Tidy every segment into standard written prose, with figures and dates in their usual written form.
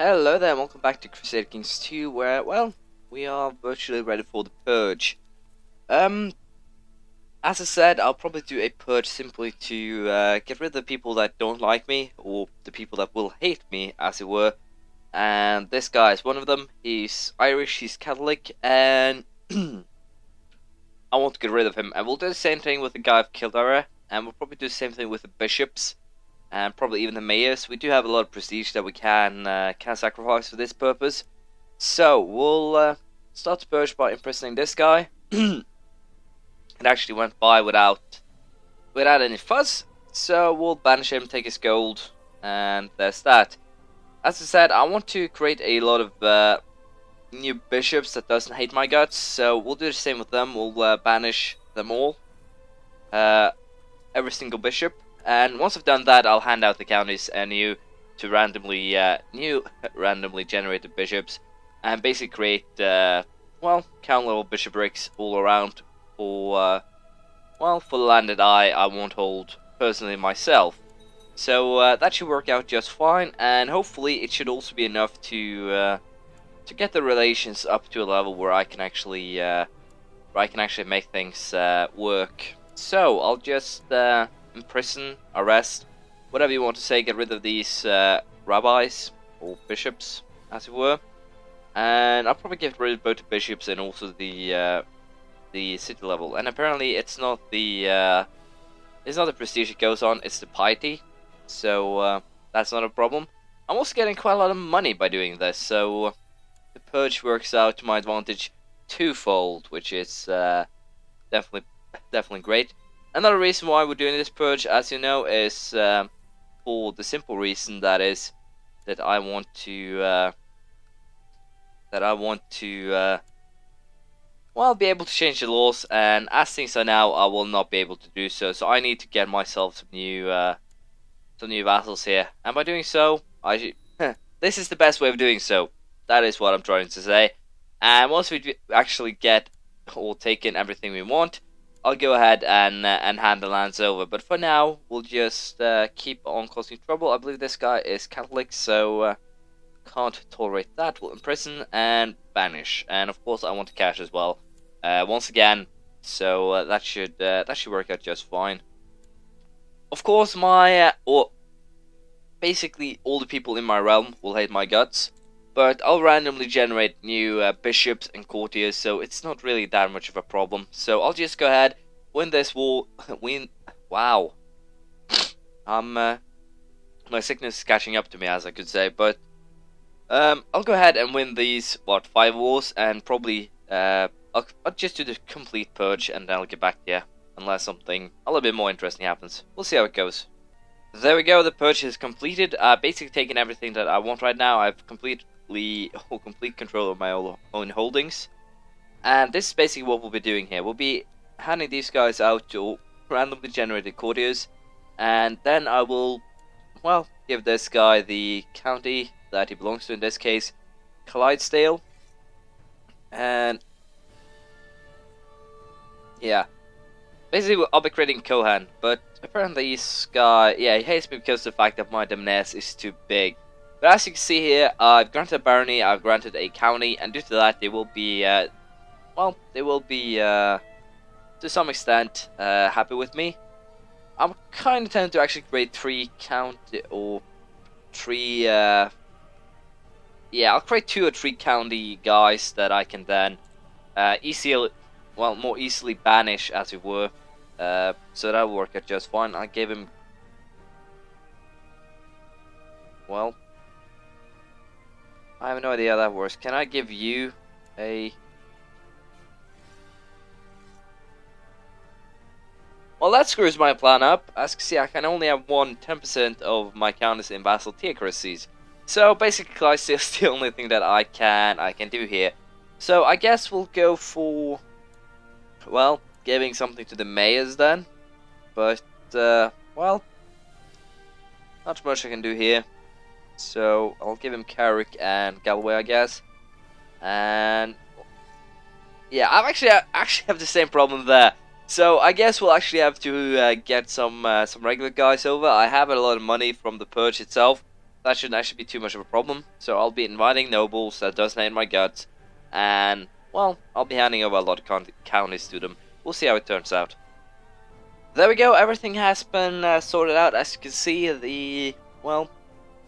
Hello there, and welcome back to Crusader Kings 2, where, well, we are virtually ready for the Purge. Um, as I said, I'll probably do a Purge simply to get rid of the people that don't like me, or the people that will hate me, as it were. And this guy is one of them. He's Irish, he's Catholic, and I want to get rid of him. And we'll do the same thing with the guy of Kildare, and we'll probably do the same thing with the bishops. And probably even the mayors. We do have a lot of prestige that we can sacrifice for this purpose. So we'll start the purge by imprisoning this guy. It actually went by without any fuss. So we'll banish him, take his gold, and there's that. As I said, I want to create a lot of new bishops that doesn't hate my guts. So we'll do the same with them. We'll banish them all, every single bishop. And once I've done that, I'll hand out the counties and new randomly generated bishops, and basically create count level bishoprics all around for the land that I won't hold personally myself. So that should work out just fine, and hopefully it should also be enough to get the relations up to a level where I can actually make things work. So I'll just imprison, arrest, whatever you want to say, get rid of these rabbis, or bishops, as it were. And I'll probably get rid of both the bishops and also the city level. And apparently it's not the prestige that goes on, it's the piety. So that's not a problem. I'm also getting quite a lot of money by doing this, so the purge works out to my advantage twofold, which is definitely great. Another reason why we're doing this purge, as you know, is for the simple reason that I want to be able to change the laws, and as things are now, I will not be able to do so. So I need to get myself some new vassals here, and by doing so, this is the best way of doing so. That is what I'm trying to say. And once we actually get or taken everything we want, I'll go ahead and hand the lands over, but for now, we'll just keep on causing trouble. I believe this guy is Catholic, so can't tolerate that. We'll imprison and banish, and of course I want to cash as well, once again, so that should work out just fine. Of course, basically all the people in my realm will hate my guts, but I'll randomly generate new bishops and courtiers, so it's not really that much of a problem. So I'll just go ahead, win this war, wow. My sickness is catching up to me, as I could say, but I'll go ahead and win these, 5 wars, and probably, I'll just do the complete purge, and then I'll get back to you, unless something a little bit more interesting happens. We'll see how it goes. There we go, the purge is completed. Basically taken everything that I want right now. I've complete control of my own holdings, and this is basically what we'll be doing here. We'll be handing these guys out to randomly generated courtiers, and then I will, give this guy the county that he belongs to, in this case Clydesdale, and yeah, basically I'll be creating Kohan, but apparently this guy, he hates me because of the fact that my Demnes is too big. But as you can see here, I've granted a barony, I've granted a county, and due to that, they will be, to some extent, happy with me. I'm kind of tempted to actually create 3 county, or 3, I'll create 2 or 3 county guys that I can then, more easily banish, as it were. So that'll work out just fine. I gave him, I have no idea how that works. Can I give you a... Well, that screws my plan up. As you can see, I can only have 10% of my counties in vassal theocracies. So basically, Clydesdale's the only thing that I can do here. So I guess we'll go for, giving something to the mayors then. But, not much I can do here. So I'll give him Carrick and Galway, I guess. And yeah, I actually have the same problem there. So I guess we'll actually have to get some regular guys over. I have a lot of money from the Purge itself. that shouldn't actually be too much of a problem. So I'll be inviting nobles that does name my guts, and well, I'll be handing over a lot of counties to them. We'll see how it turns out. There we go. Everything has been sorted out. As you can see, I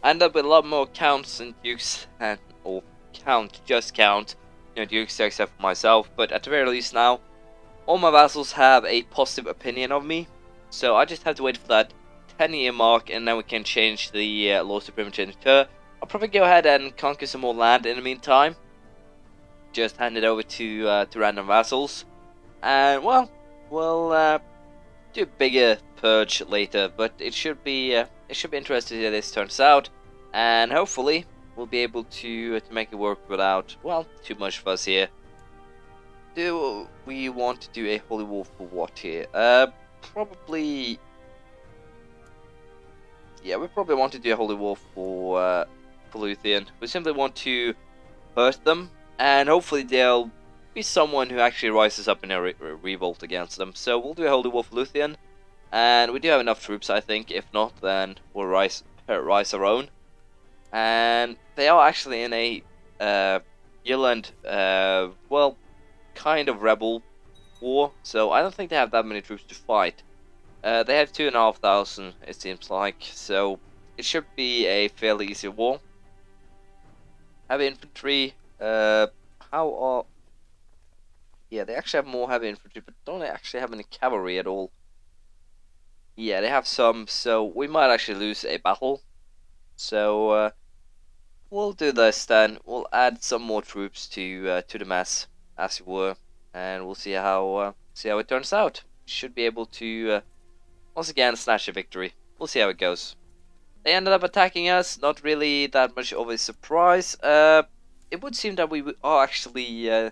end up with a lot more counts and dukes, or just count, dukes except for myself. But at the very least now, all my vassals have a positive opinion of me. So I just have to wait for that 10-year mark, and then we can change the laws to primogeniture. I'll probably go ahead and conquer some more land in the meantime. Just hand it over to random vassals, and well, we'll do a bigger purge later. But it should be interesting to see how this turns out, and hopefully we'll be able to make it work without too much fuss here. Do we want to do a holy war for what here? Probably. Yeah, we probably want to do a holy war for Luthien. We simply want to hurt them, and hopefully there'll be someone who actually rises up in a revolt against them. So we'll do a holy war for Luthien, and we do have enough troops, I think. If not, then we'll rise our own. And they are actually in a Yearland, kind of rebel war. So I don't think they have that many troops to fight. They have 2,500, it seems like, so it should be a fairly easy war. Heavy infantry, yeah, they actually have more heavy infantry, but don't they actually have any cavalry at all? Yeah, they have some, so we might actually lose a battle. So, we'll do this then. We'll add some more troops to the mess, as it were, and we'll see how it turns out. Should be able to once again snatch a victory. We'll see how it goes. They ended up attacking us. Not really that much of a surprise. It would seem that we are actually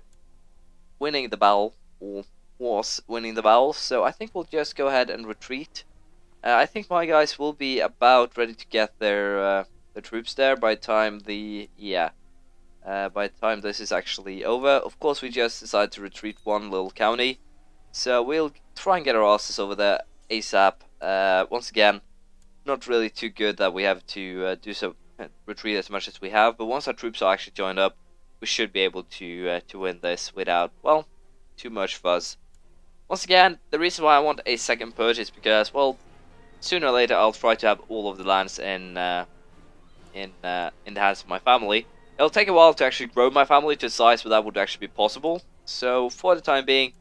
winning the battle, or was winning the battle. So I think we'll just go ahead and retreat. I think my guys will be about ready to get their troops there by the time by the time this is actually over. Of course, we just decided to retreat one little county, so we'll try and get our asses over there ASAP. Once again, not really too good that we have to retreat as much as we have, but once our troops are actually joined up, we should be able to win this without too much fuss. Once again, the reason why I want a second purge is because sooner or later I'll try to have all of the lands in the hands of my family. It'll take a while to actually grow my family to a size where that would actually be possible. So for the time being,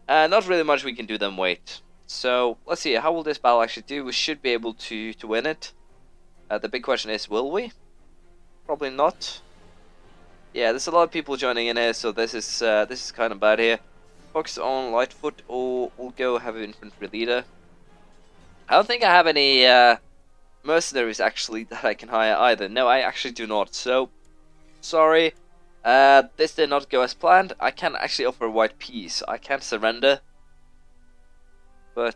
not really much we can do then wait. So let's see, how will this battle actually do? We should be able to win it. The big question is, will we? Probably not. Yeah, there's a lot of people joining in here, so this is kind of bad here. Focus on Lightfoot, or we'll go have an infantry leader. I don't think I have any mercenaries actually that I can hire either. No, I actually do not. So sorry, this did not go as planned. I can actually offer a white peace. I can't surrender. But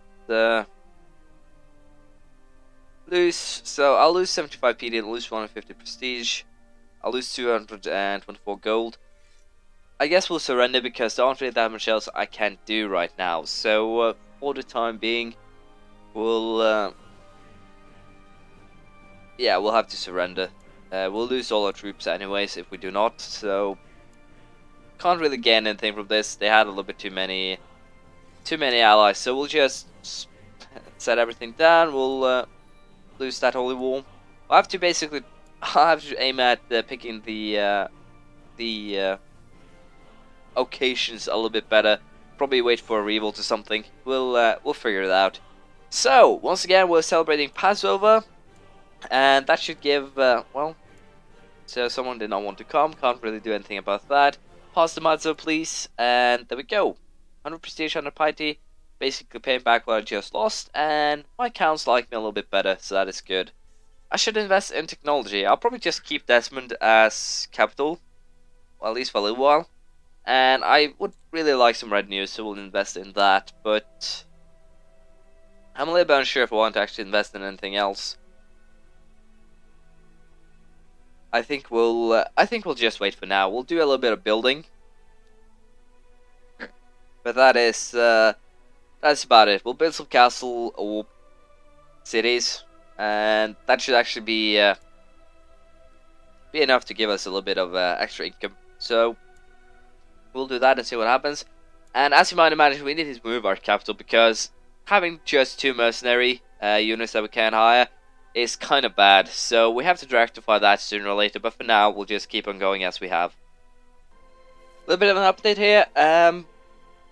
so I'll lose 75 PD and lose 150 prestige. I'll lose 224 gold. I guess we'll surrender because there aren't really that much else I can do right now. So for the time being, we'll have to surrender. We'll lose all our troops anyways if we do not. So can't really gain anything from this. They had a little bit too many allies, so we'll just set everything down. We'll lose that holy war. I have to aim at picking the occasions a little bit better. Probably wait for a revolt or something. We'll figure it out. So once again, we're celebrating Passover, and that should give so someone did not want to come. Can't really do anything about that. Pass the matzah, please, and there we go. 100 prestige, 100 piety, basically paying back what I just lost, and my counts like me a little bit better, so that is good. I should invest in technology. I'll probably just keep Desmond as capital, well, at least for a little while, and I would really like some red news, so we'll invest in that, but I'm a little bit unsure if I want to actually invest in anything else. I think we'll just wait for now. We'll do a little bit of building. But that's about it. We'll build some castle or cities, and that should actually be be enough to give us a little bit of extra income. So we'll do that and see what happens. And as you might imagine, we need to move our capital because having just 2 mercenary units that we can hire is kind of bad. So we have to rectify that sooner or later. But for now, we'll just keep on going as we have. A little bit of an update here.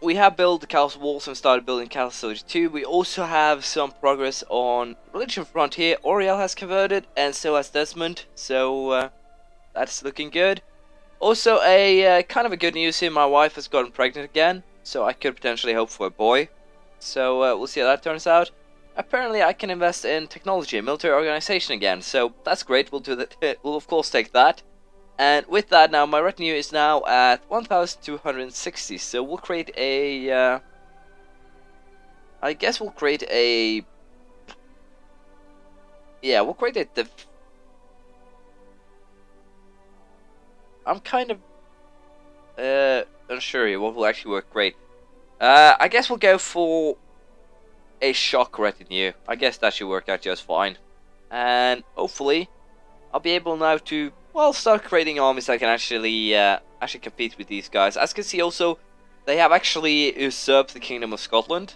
We have built the castle walls and started building Castle Soldier 2. We also have some progress on Religion Front here. Oriel has converted, and so has Desmond. So that's looking good. Also, a kind of a good news here. My wife has gotten pregnant again, so I could potentially hope for a boy. So we'll see how that turns out. Apparently, I can invest in technology and military organization again. So that's great. We'll do that. We'll of course take that. And with that, now my retinue is now at 1,260. So we'll create a. I guess we'll create a. Yeah, we'll create a. I'm kind of unsure here what will actually work great. I guess we'll go for a shock retinue. I guess that should work out just fine. And hopefully, I'll be able now to. Well, start creating armies that can actually compete with these guys. As you can see, also, they have actually usurped the Kingdom of Scotland,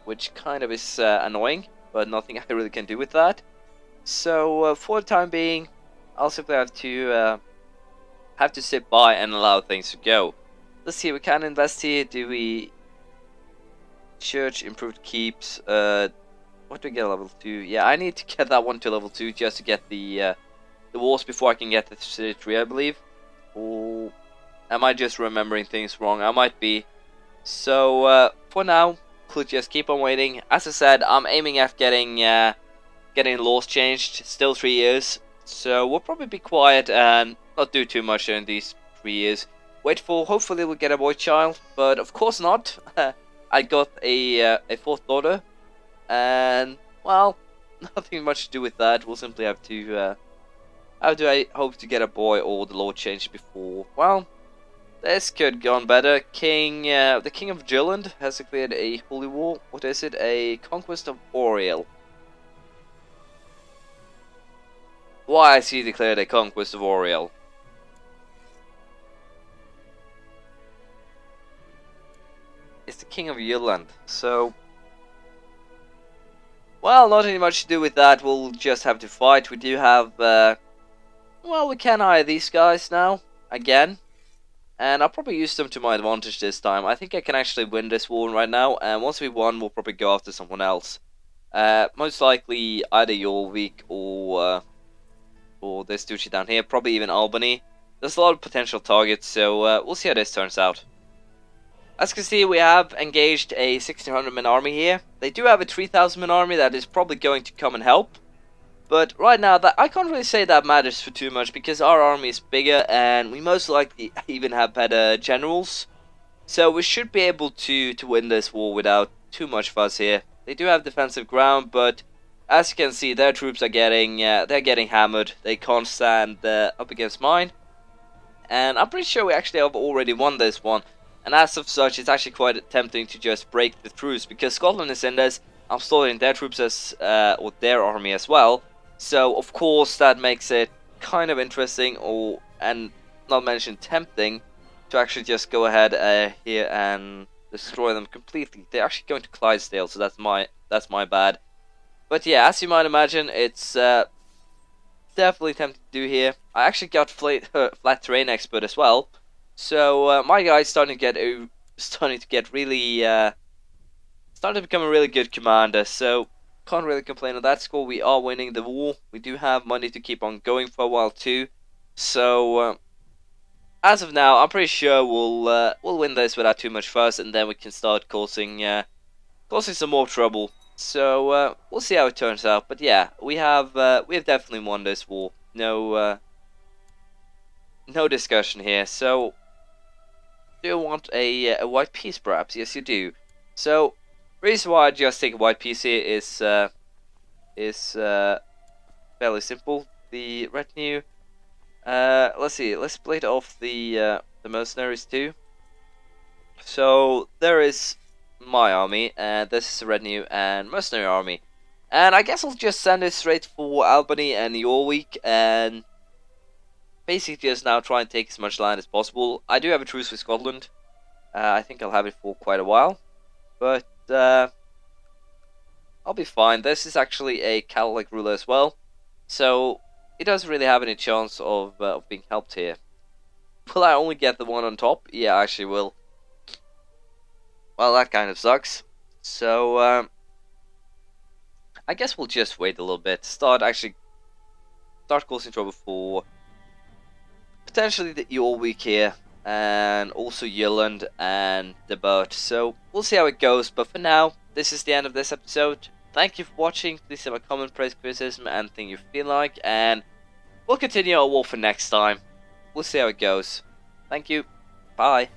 which kind of is annoying, but nothing I really can do with that. So, for the time being, I'll simply have to sit by and allow things to go. Let's see, we can invest here. Do we? Church, improved keeps. What do we get level 2? Yeah, I need to get that one to level 2 just to get the walls before I can get the city 3, I believe. Or am I just remembering things wrong? I might be. So for now, we'll just keep on waiting. As I said, I'm aiming at getting laws changed. Still 3 years, so we'll probably be quiet and not do too much in these 3 years. Wait for hopefully we'll get a boy child, but of course not. I got a 4th daughter, and well, nothing much to do with that. We'll simply have to. How do I hope to get a boy or the law changed before? Well, this could go on better. The King of Jylland has declared a holy war. What is it? A conquest of Oriel. Why has he declared a conquest of Oriel? It's the King of Jylland, so. Well, not any much to do with that. We'll just have to fight. We do have. Well, we can hire these guys now, again. And I'll probably use them to my advantage this time. I think I can actually win this war right now. And once we won, we'll probably go after someone else. Most likely either Jorvik or this duchy down here. Probably even Albany. There's a lot of potential targets, so we'll see how this turns out. As you can see, we have engaged a 1,600 man army here. They do have a 3,000 man army that is probably going to come and help. But right now, that I can't really say that matters for too much because our army is bigger and we most likely even have better generals. So we should be able to win this war without too much fuss here. They do have defensive ground, but as you can see, their troops are getting hammered. They can't stand up against mine. And I'm pretty sure we actually have already won this one. And as of such, it's actually quite tempting to just break the truce because Scotland is in this. I'm stalling their troops or their army as well. So of course that makes it kind of interesting, and not mention tempting, to actually just go ahead here and destroy them completely. They're actually going to Clydesdale, so that's my bad. But yeah, as you might imagine, it's definitely tempting to do here. I actually got flat terrain expert as well, so my guy's starting to become a really good commander. So can't really complain on that score. We are winning the war. We do have money to keep on going for a while too. So as of now, I'm pretty sure we'll win this without too much fuss, and then we can start causing some more trouble. So we'll see how it turns out. But yeah, we have definitely won this war. No discussion here. So do you want a white piece perhaps? Yes, you do. So reason why I just take a white piece here is fairly simple. The retinue. Let's see. Let's split off the mercenaries too. So there is my army, and this is the retinue and mercenary army. And I guess I'll just send it straight for Albany and Jorvik, and basically just now try and take as much land as possible. I do have a truce with Scotland. I think I'll have it for quite a while, but I'll be fine. This is actually a Catholic ruler as well, so he doesn't really have any chance of being helped here. Will I only get the one on top? Yeah, I actually will. Well, that kind of sucks. So, I guess we'll just wait a little bit. Start causing trouble for potentially the Yule week here, and also Yearland and the boat. So we'll see how it goes. But for now, this is the end of this episode. Thank you for watching. Please leave a comment, praise, criticism, and anything you feel like, and we'll continue our war for next time. We'll see how it goes. Thank you. Bye.